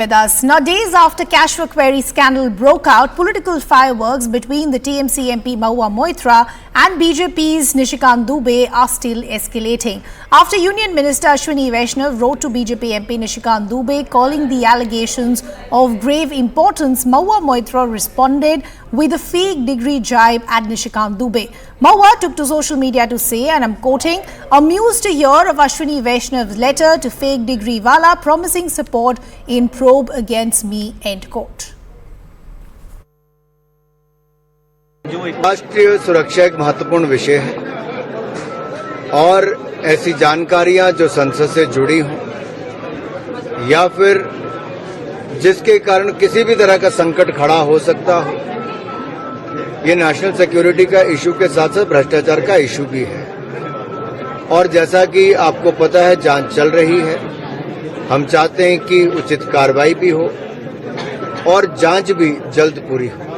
With us. Now, days after cash for query scandal broke out, political fireworks between the TMC MP Mahua Moitra and BJP's Nishikant Dubey are still escalating. After Union Minister Ashwini Vaishnav wrote to BJP MP Nishikant Dubey calling the allegations of grave importance, Mahua Moitra responded with a fake degree jibe at Nishikant Dubey. Mahua took to social media to say, and I'm quoting, "Amused to hear of Ashwini Vaishnav's letter to fake degree wala promising support in probe against me," end quote. राष्ट्रीय सुरक्षा एक महत्वपूर्ण विषय है और ऐसी जानकारियां जो संसद से जुड़ी हों या फिर जिसके कारण किसी भी तरह का संकट खड़ा हो सकता हो, ये नेशनल सिक्योरिटी का इशू के साथ साथ भ्रष्टाचार का इशू भी है। और जैसा कि आपको पता है, जांच चल रही है। हम चाहते हैं कि उचित कार्रवाई भी हो और जांच भी जल्द पूरी हो।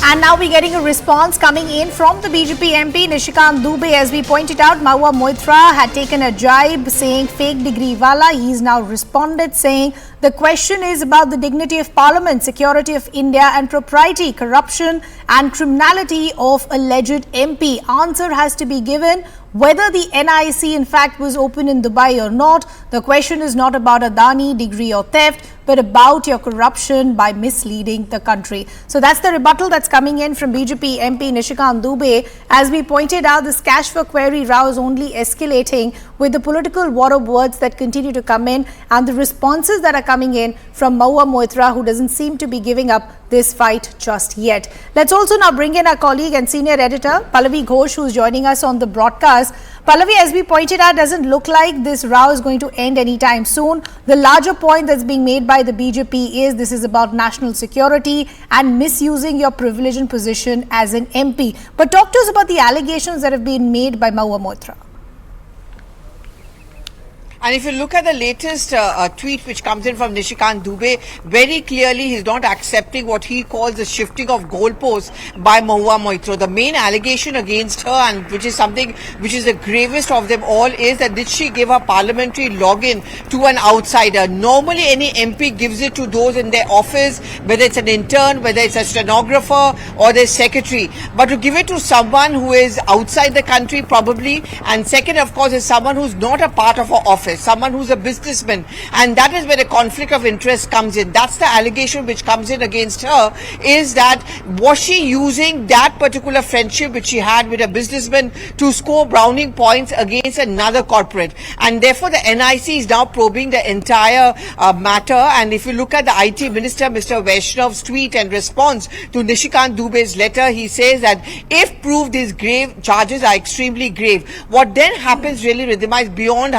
And now we're getting a response coming in from the BJP MP Nishikant Dubey. As we pointed out, Mahua Moitra had taken a jibe saying fake degree wala. He's now responded saying the question is about the dignity of Parliament, security of India and propriety, corruption and criminality of alleged MP. Answer has to be given whether the NIC in fact was open in Dubai or not. The question is not about Adani, degree or theft, but about your corruption by misleading the country. So that's the rebuttal that's coming in from BJP MP Nishikant Dubey. As we pointed out, this cash for query row is only escalating with the political war of words that continue to come in and the responses that are coming in from Mahua Moitra, who doesn't seem to be giving up this fight just yet. Let's also now bring in our colleague and senior editor, Pallavi Ghosh, who's joining us on the broadcast. Pallavi, as we pointed out, doesn't look like this row is going to end anytime soon. The larger point that's being made by the BJP is this is about national security and misusing your privilege and position as an MP. But talk to us about the allegations that have been made by Mahua Moitra. And if you look at the latest tweet which comes in from Nishikant Dubey, very clearly he's not accepting what he calls the shifting of goalposts by Mahua Moitra. The main allegation against her, and which is something which is the gravest of them all, is that did she give her parliamentary login to an outsider? Normally any MP gives it to those in their office, whether it's an intern, whether it's a stenographer or their secretary. But to give it to someone who is outside the country probably, and second of course is someone who's not a part of her office, someone who's a businessman, and that is where the conflict of interest comes in. That's the allegation which comes in against her, is that was she using that particular friendship which she had with a businessman to score browning points against another corporate, and therefore the NIC is now probing the entire matter. And if you look at the IT minister, Mr. Vaishnav's tweet and response to Nishikant Dubey's letter, he says that if proved, these grave charges are extremely grave. What then happens really rhythmized beyond,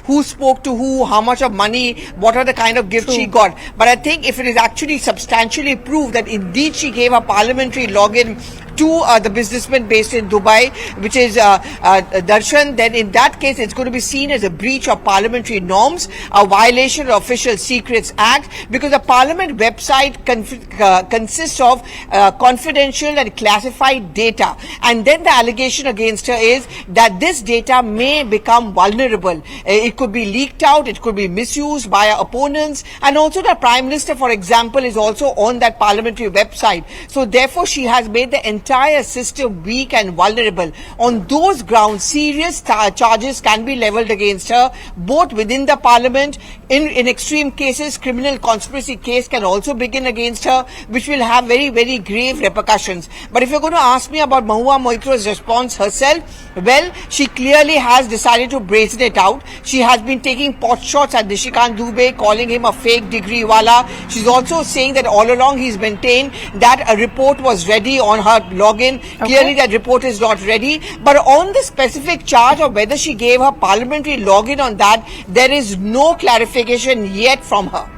who spoke to who, how much of money, what are the kind of gifts she got. But I think if it is actually substantially proved that indeed she gave a parliamentary login to the businessman based in Dubai, which is Darshan, then in that case it's going to be seen as a breach of parliamentary norms, a violation of Official Secrets Act, because the parliament website consists of confidential and classified data, and then the allegation against her is that this data may become vulnerable. It could be leaked out, it could be misused by our opponents, and also the Prime Minister, for example, is also on that parliamentary website. So therefore she has made the entire system weak and vulnerable. On those grounds, serious charges can be levelled against her, both within the parliament. In extreme cases, criminal conspiracy case can also begin against her, which will have very, very grave repercussions. But if you're going to ask me about Mahua Moitra's response herself, well, she clearly has decided to brazen it out. She has been taking pot shots at Nishikant Dubey, calling him a fake degree wala. She's also saying that all along he's maintained that a report was ready on her login. Okay. Clearly that report is not ready. But on the specific charge of whether she gave her parliamentary login on that, there is no clarification yet from her.